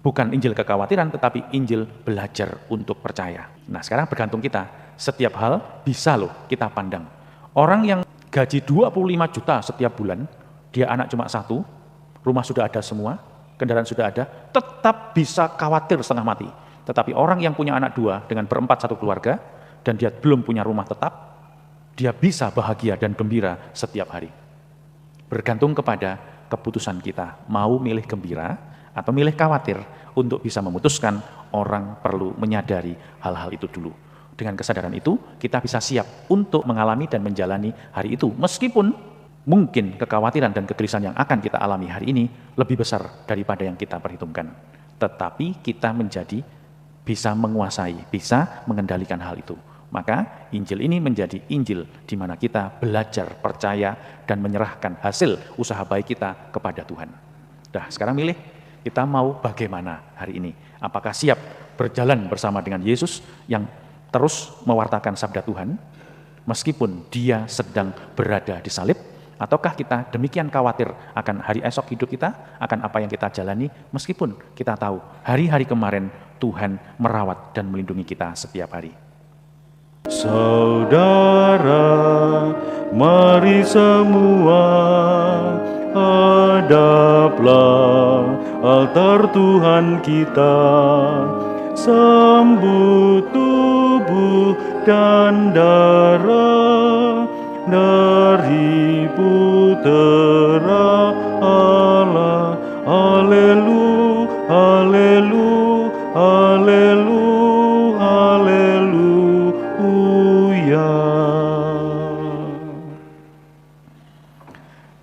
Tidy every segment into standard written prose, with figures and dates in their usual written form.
Bukan Injil kekhawatiran, tetapi Injil belajar untuk percaya. Nah, sekarang bergantung kita. Setiap hal bisa loh kita pandang. Orang yang gaji 25 juta setiap bulan, dia anak cuma satu, rumah sudah ada semua, kendaraan sudah ada, tetap bisa khawatir setengah mati. Tetapi orang yang punya anak dua dengan berempat satu keluarga, dan dia belum punya rumah tetap, dia bisa bahagia dan gembira setiap hari. Bergantung kepada keputusan kita, mau milih gembira atau milih khawatir. Untuk bisa memutuskan, orang perlu menyadari hal-hal itu dulu. Dengan kesadaran itu, kita bisa siap untuk mengalami dan menjalani hari itu. Meskipun mungkin kekhawatiran dan kegelisahan yang akan kita alami hari ini lebih besar daripada yang kita perhitungkan. Tetapi kita menjadi bisa menguasai, bisa mengendalikan hal itu. Maka Injil ini menjadi Injil di mana kita belajar, percaya, dan menyerahkan hasil usaha baik kita kepada Tuhan. Dah, sekarang milih. Kita mau bagaimana hari ini? Apakah siap berjalan bersama dengan Yesus yang terus mewartakan sabda Tuhan, meskipun dia sedang berada di salib? Ataukah kita demikian khawatir akan hari esok hidup kita, akan apa yang kita jalani, meskipun kita tahu hari-hari kemarin Tuhan merawat dan melindungi kita setiap hari? Saudara, mari semua hadaplah altar Tuhan kita, sambut tubuh dan darah dari Putera Allah. Haleluya, haleluya, haleluya, haleluya.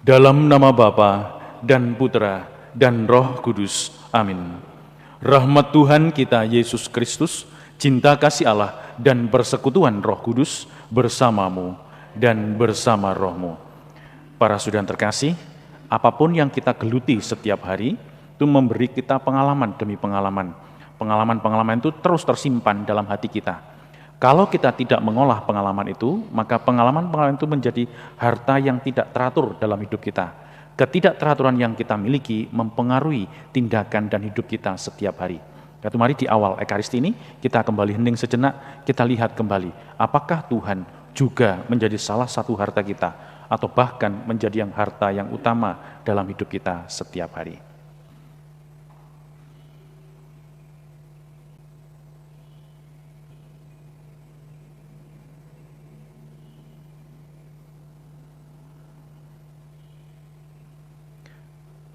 Dalam nama Bapa dan Putra dan Roh Kudus. Amin. Rahmat Tuhan kita Yesus Kristus, cinta kasih Allah, dan persekutuan Roh Kudus bersamamu dan bersama rohmu. Para saudara terkasih, apapun yang kita geluti setiap hari, itu memberi kita pengalaman demi pengalaman. Pengalaman-pengalaman itu terus tersimpan dalam hati kita. Kalau kita tidak mengolah pengalaman itu, maka pengalaman-pengalaman itu menjadi harta yang tidak teratur dalam hidup kita. Ketidakteraturan yang kita miliki mempengaruhi tindakan dan hidup kita setiap hari. Jadi mari di awal Ekaristi ini kita kembali hening sejenak, kita lihat kembali apakah Tuhan juga menjadi salah satu harta kita atau bahkan menjadi harta yang utama dalam hidup kita setiap hari.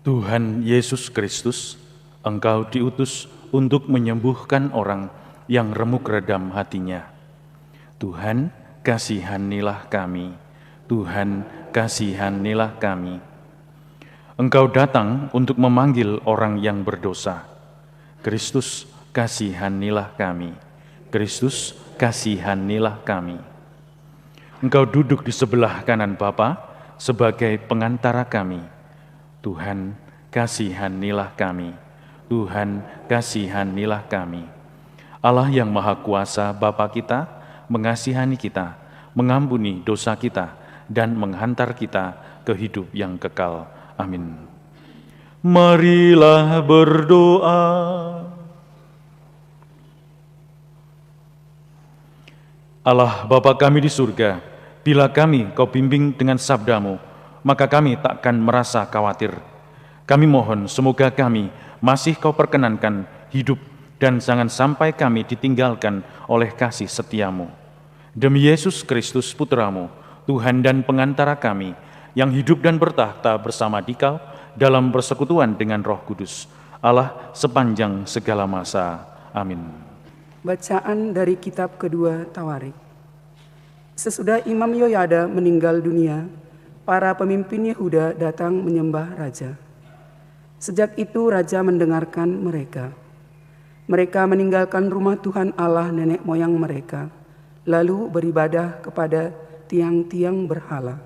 Tuhan Yesus Kristus, Engkau diutus untuk menyembuhkan orang yang remuk redam hatinya. Tuhan, kasihanilah kami. Tuhan, kasihanilah kami. Engkau datang untuk memanggil orang yang berdosa. Kristus, kasihanilah kami. Kristus, kasihanilah kami. Engkau duduk di sebelah kanan Bapa sebagai pengantara kami. Tuhan, kasihanilah kami. Tuhan, kasihanilah kami. Allah yang Maha Kuasa, Bapa kita, mengasihani kita, mengampuni dosa kita, dan menghantar kita ke hidup yang kekal. Amin. Marilah berdoa. Allah Bapa kami di surga, bila kami Kau bimbing dengan sabdamu, maka kami takkan merasa khawatir. Kami mohon semoga kami masih Kau perkenankan hidup dan jangan sampai kami ditinggalkan oleh kasih setiamu. Demi Yesus Kristus Putramu, Tuhan dan pengantara kami, yang hidup dan bertahta bersama Dikau dalam persekutuan dengan Roh Kudus, Allah sepanjang segala masa. Amin. Bacaan dari kitab kedua Tawarik. Sesudah Imam Yoyada meninggal dunia, para pemimpin Yehuda datang menyembah raja. Sejak itu raja mendengarkan mereka. Mereka meninggalkan rumah Tuhan Allah nenek moyang mereka, lalu beribadah kepada tiang-tiang berhala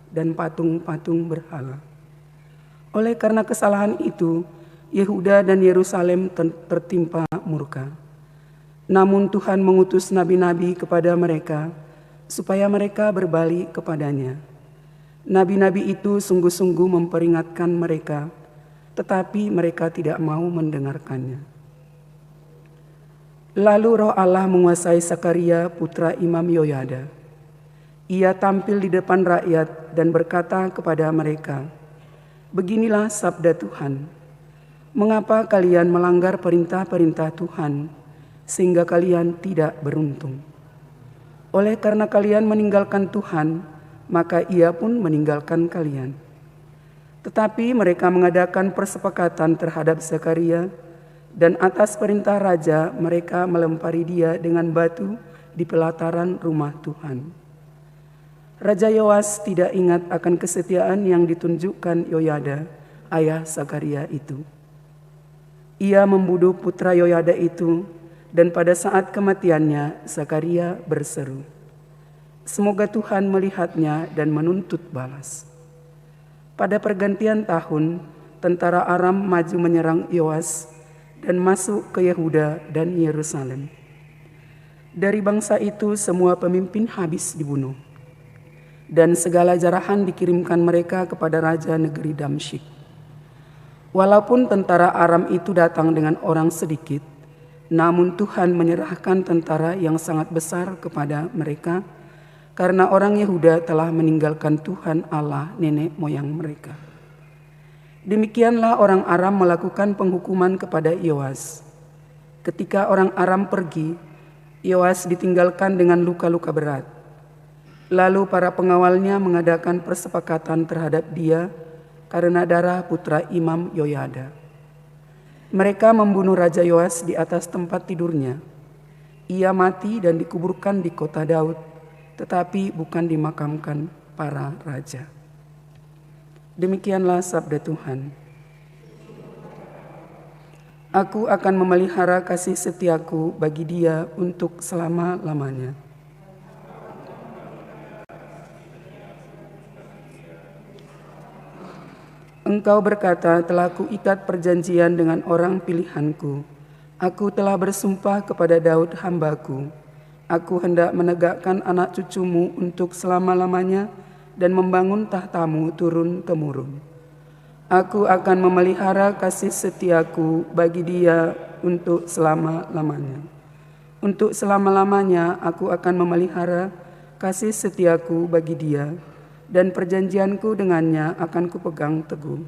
dan patung-patung berhala. Oleh karena kesalahan itu, Yehuda dan Yerusalem tertimpa murka. Namun Tuhan mengutus nabi-nabi kepada mereka, supaya mereka berbalik kepadanya. Nabi-nabi itu sungguh-sungguh memperingatkan mereka, tetapi mereka tidak mau mendengarkannya. Lalu Roh Allah menguasai Sakaria putra Imam Yoyada. Ia tampil di depan rakyat dan berkata kepada mereka, "Beginilah sabda Tuhan, mengapa kalian melanggar perintah-perintah Tuhan, sehingga kalian tidak beruntung? Oleh karena kalian meninggalkan Tuhan, maka Ia pun meninggalkan kalian." Tetapi mereka mengadakan persepakatan terhadap Sakaria, dan atas perintah raja mereka melempari dia dengan batu di pelataran rumah Tuhan. Raja Yoas tidak ingat akan kesetiaan yang ditunjukkan Yoyada, ayah Sakaria itu. Ia membunuh putra Yoyada itu, dan pada saat kematiannya Sakaria berseru, "Semoga Tuhan melihatnya dan menuntut balas." Pada pergantian tahun, tentara Aram maju menyerang Yoas dan masuk ke Yehuda dan Yerusalem. Dari bangsa itu semua pemimpin habis dibunuh, dan segala jarahan dikirimkan mereka kepada raja negeri Damsyik. Walaupun tentara Aram itu datang dengan orang sedikit, namun Tuhan menyerahkan tentara yang sangat besar kepada mereka, karena orang Yehuda telah meninggalkan Tuhan Allah nenek moyang mereka. Demikianlah orang Aram melakukan penghukuman kepada Yoas. Ketika orang Aram pergi, Yoas ditinggalkan dengan luka-luka berat. Lalu para pengawalnya mengadakan persepakatan terhadap dia karena darah putra Imam Yoyada. Mereka membunuh Raja Yoas di atas tempat tidurnya. Ia mati dan dikuburkan di kota Daud, tetapi bukan dimakamkan para raja. Demikianlah sabda Tuhan. Aku akan memelihara kasih setiaku bagi dia untuk selama-lamanya. Engkau berkata, telah kuikat perjanjian dengan orang pilihanku. Aku telah bersumpah kepada Daud hambaku. Aku hendak menegakkan anak cucumu untuk selama-lamanya dan membangun tahtamu turun-temurun. Aku akan memelihara kasih setiaku bagi dia untuk selama-lamanya. Untuk selama-lamanya aku akan memelihara kasih setiaku bagi dia, dan perjanjianku dengannya akan kupegang teguh.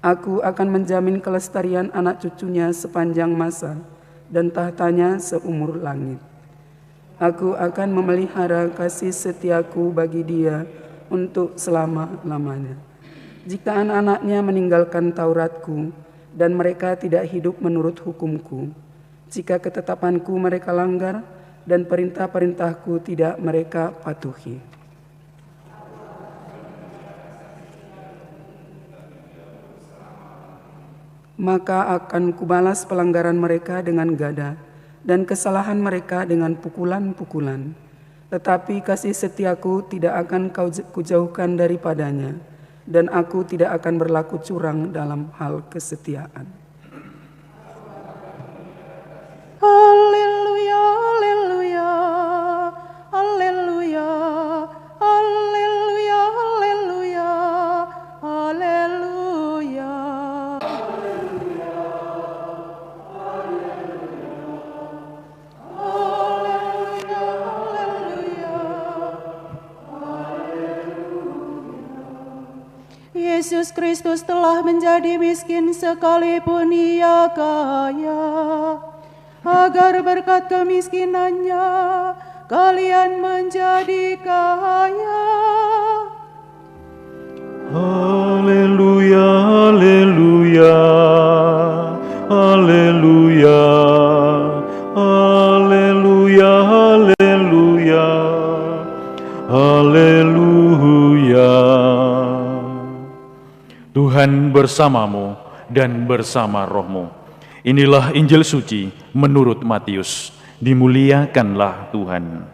Aku akan menjamin kelestarian anak cucunya sepanjang masa, dan tahtanya seumur langit. Aku akan memelihara kasih setiaku bagi dia untuk selama-lamanya. Jika anak-anaknya meninggalkan Tauratku dan mereka tidak hidup menurut hukumku, jika ketetapanku mereka langgar dan perintah-perintahku tidak mereka patuhi, maka akan kubalas pelanggaran mereka dengan gada dan kesalahan mereka dengan pukulan-pukulan. Tetapi kasih setiaku tidak akan kujauhkan daripadanya, dan aku tidak akan berlaku curang dalam hal kesetiaan. Haleluya, haleluya, haleluya, haleluya, haleluya, haleluya. Yesus Kristus telah menjadi miskin sekalipun ia kaya, agar berkat kemiskinannya kalian menjadi kaya. Haleluya, haleluya, haleluya, haleluya, haleluya, haleluya. Tuhan bersamamu dan bersama rohmu. Inilah Injil suci menurut Matius. Dimuliakanlah Tuhan.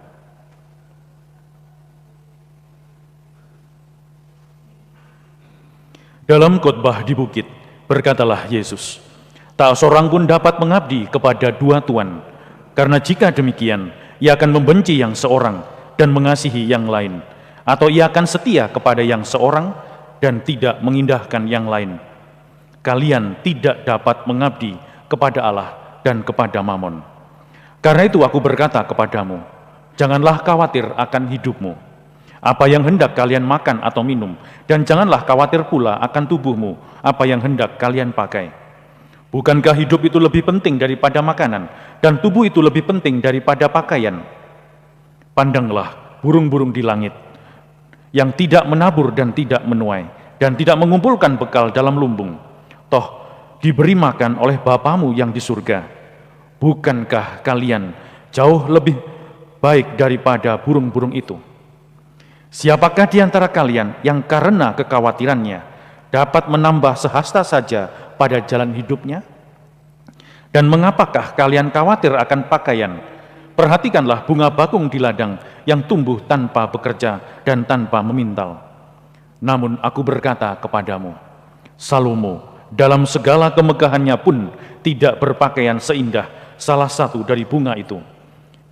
Dalam khotbah di bukit, berkatalah Yesus, "Tak seorang pun dapat mengabdi kepada dua tuan, karena jika demikian, ia akan membenci yang seorang dan mengasihi yang lain, atau ia akan setia kepada yang seorang dan tidak mengindahkan yang lain. Kalian tidak dapat mengabdi kepada Allah dan kepada Mamon. Karena itu aku berkata kepadamu, janganlah khawatir akan hidupmu, apa yang hendak kalian makan atau minum, dan janganlah khawatir pula akan tubuhmu, apa yang hendak kalian pakai. Bukankah hidup itu lebih penting daripada makanan, dan tubuh itu lebih penting daripada pakaian? Pandanglah burung-burung di langit, yang tidak menabur dan tidak menuai, dan tidak mengumpulkan bekal dalam lumbung. Toh diberi makan oleh Bapamu yang di surga. Bukankah kalian jauh lebih baik daripada burung-burung itu? Siapakah di antara kalian yang karena kekhawatirannya dapat menambah sehasta saja pada jalan hidupnya? Dan mengapakah kalian khawatir akan pakaian? Perhatikanlah bunga bakung di ladang yang tumbuh tanpa bekerja dan tanpa memintal. Namun aku berkata kepadamu, Salomo dalam segala kemegahannya pun tidak berpakaian seindah salah satu dari bunga itu.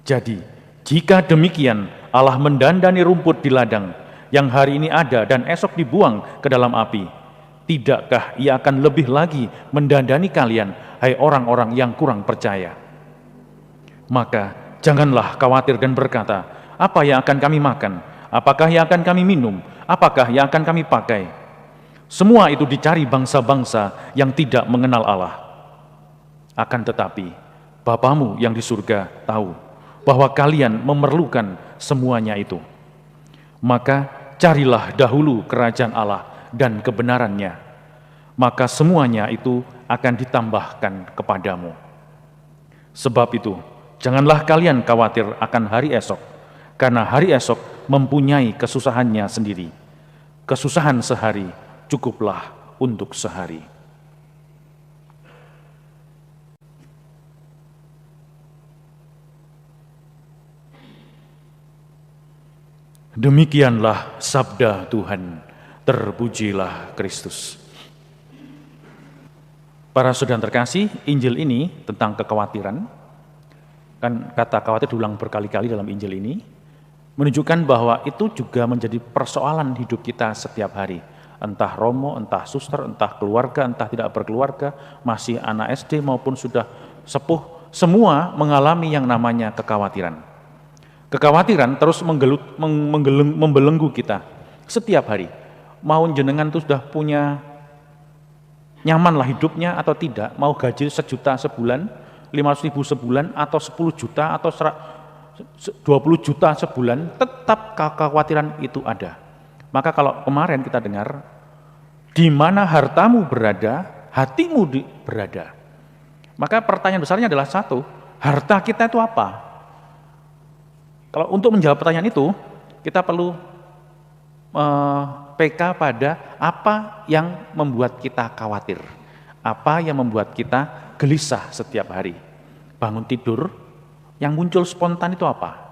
Jadi, jika demikian Allah mendandani rumput di ladang yang hari ini ada dan esok dibuang ke dalam api, tidakkah Ia akan lebih lagi mendandani kalian, hai orang-orang yang kurang percaya? Maka janganlah khawatir dan berkata, apa yang akan kami makan? Apakah yang akan kami minum? Apakah yang akan kami pakai? Semua itu dicari bangsa-bangsa yang tidak mengenal Allah. Akan tetapi, Bapamu yang di surga tahu bahwa kalian memerlukan semuanya itu. Maka carilah dahulu kerajaan Allah dan kebenarannya, maka semuanya itu akan ditambahkan kepadamu. Sebab itu, janganlah kalian khawatir akan hari esok, karena hari esok mempunyai kesusahannya sendiri. Kesusahan sehari cukuplah untuk sehari. Demikianlah sabda Tuhan, terpujilah Kristus. Para saudara terkasih, Injil ini tentang kekhawatiran, kan kata khawatir diulang berkali-kali dalam Injil ini, menunjukkan bahwa itu juga menjadi persoalan hidup kita setiap hari. Entah romo, entah suster, entah keluarga, entah tidak berkeluarga, masih anak SD maupun sudah sepuh, semua mengalami yang namanya kekhawatiran. Kekhawatiran terus membelenggu kita setiap hari. Mau jenengan itu sudah punya nyamanlah hidupnya atau tidak, mau gaji 1 juta sebulan, 500.000 sebulan, atau 10 juta, atau 20 juta sebulan, tetap kekhawatiran itu ada. Maka kalau kemarin kita dengar, di mana hartamu berada, hatimu berada. Maka pertanyaan besarnya adalah satu, harta kita itu apa? Kalau untuk menjawab pertanyaan itu, kita perlu PK pada apa yang membuat kita khawatir, apa yang membuat kita gelisah setiap hari. Bangun tidur, yang muncul spontan itu apa?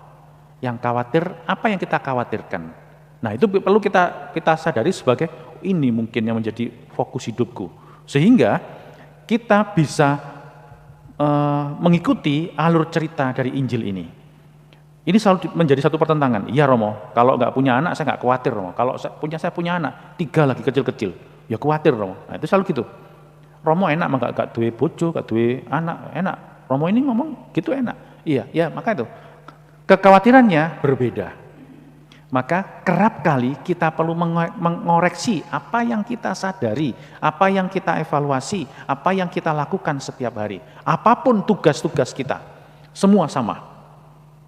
Yang khawatir, apa yang kita khawatirkan? Nah, itu perlu kita sadari sebagai ini mungkin yang menjadi fokus hidupku. Sehingga kita bisa mengikuti alur cerita dari Injil ini. Ini selalu menjadi satu pertentangan. Iya Romo, kalau nggak punya anak saya nggak khawatir Romo. Kalau saya punya anak, 3 lagi kecil-kecil, ya khawatir Romo. Nah, itu selalu gitu. Romo enak mah gak duwe bojo, gak duwe anak, enak. Romo ini ngomong gitu enak. Iya, ya maka itu. Kekhawatirannya berbeda. Maka kerap kali kita perlu mengoreksi apa yang kita sadari, apa yang kita evaluasi, apa yang kita lakukan setiap hari. Apapun tugas-tugas kita, semua sama.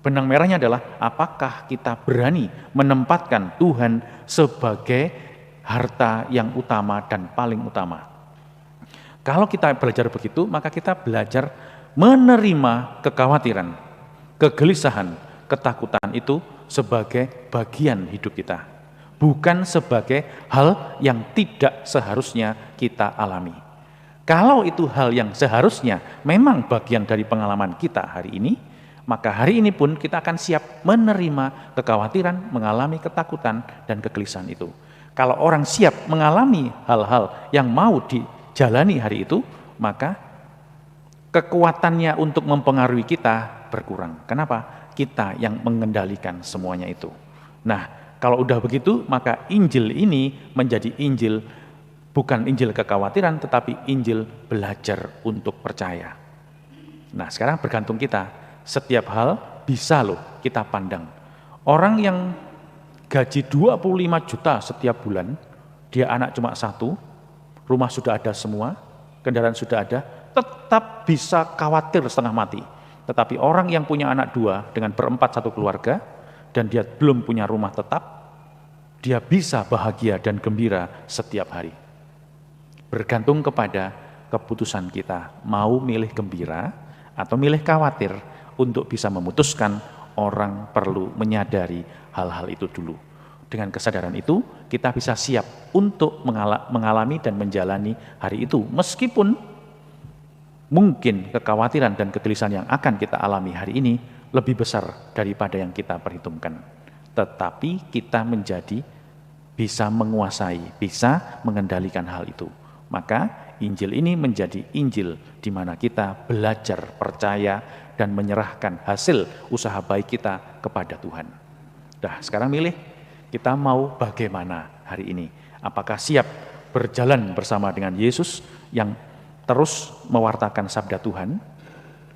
Benang merahnya adalah apakah kita berani menempatkan Tuhan sebagai harta yang utama dan paling utama. Kalau kita belajar begitu, maka kita belajar menerima kekhawatiran, kegelisahan, ketakutan itu sebagai bagian hidup kita, bukan sebagai hal yang tidak seharusnya kita alami. Kalau itu hal yang seharusnya memang bagian dari pengalaman kita hari ini, maka hari ini pun kita akan siap menerima kekhawatiran, mengalami ketakutan dan kegelisahan itu. Kalau orang siap mengalami hal-hal yang mau dijalani hari itu, maka kekuatannya untuk mempengaruhi kita berkurang. Kenapa? Kita yang mengendalikan semuanya itu. Nah, kalau udah begitu, maka Injil ini menjadi Injil, bukan Injil kekhawatiran, tetapi Injil belajar untuk percaya. Nah, sekarang bergantung kita, setiap hal bisa loh kita pandang. Orang yang gaji 25 juta setiap bulan, dia anak cuma satu, rumah sudah ada semua, kendaraan sudah ada, tetap bisa khawatir setengah mati. Tetapi orang yang punya anak dua dengan berempat satu keluarga, dan dia belum punya rumah tetap, dia bisa bahagia dan gembira setiap hari. Bergantung kepada keputusan kita, mau milih gembira atau milih khawatir. Untuk bisa memutuskan, orang perlu menyadari hal-hal itu dulu. Dengan kesadaran itu, kita bisa siap untuk mengalami dan menjalani hari itu. Meskipun mungkin kekhawatiran dan kegelisahan yang akan kita alami hari ini lebih besar daripada yang kita perhitungkan. Tetapi kita menjadi bisa menguasai, bisa mengendalikan hal itu. Maka Injil ini menjadi Injil di mana kita belajar percaya dan menyerahkan hasil usaha baik kita kepada Tuhan. Nah, sekarang milih kita mau bagaimana hari ini. Apakah siap berjalan bersama dengan Yesus yang terus mewartakan sabda Tuhan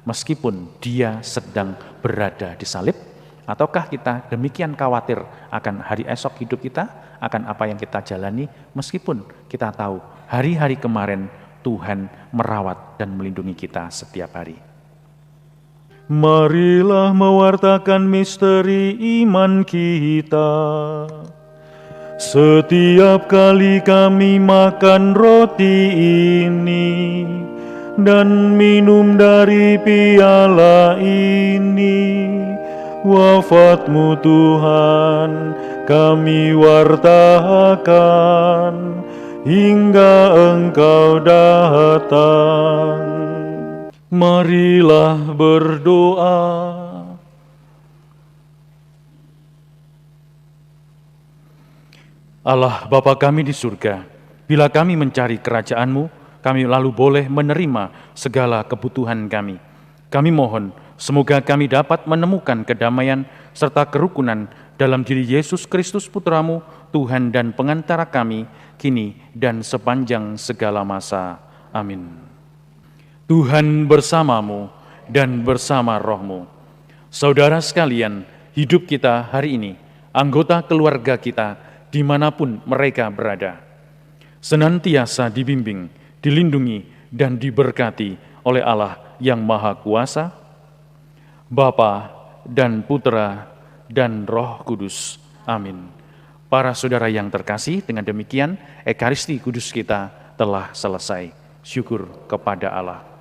meskipun dia sedang berada di salib? Ataukah kita demikian khawatir akan hari esok hidup kita, akan apa yang kita jalani, meskipun kita tahu hari-hari kemarin Tuhan merawat dan melindungi kita setiap hari. Marilah mewartakan misteri iman kita. Setiap kali kami makan roti ini dan minum dari piala ini, wafat-Mu Tuhan kami wartakan hingga Engkau datang. Marilah berdoa. Allah Bapa kami di surga, bila kami mencari kerajaan-Mu, kami lalu boleh menerima segala kebutuhan kami. Kami mohon, semoga kami dapat menemukan kedamaian serta kerukunan dalam diri Yesus Kristus Putra-Mu, Tuhan dan pengantara kami, kini dan sepanjang segala masa. Amin. Tuhan bersamamu dan bersama rohmu. Saudara sekalian, hidup kita hari ini, anggota keluarga kita, dimanapun mereka berada, senantiasa dibimbing, dilindungi, dan diberkati oleh Allah yang Maha Kuasa, Bapa dan Putra dan Roh Kudus. Amin. Para saudara yang terkasih, dengan demikian Ekaristi Kudus kita telah selesai. Syukur kepada Allah.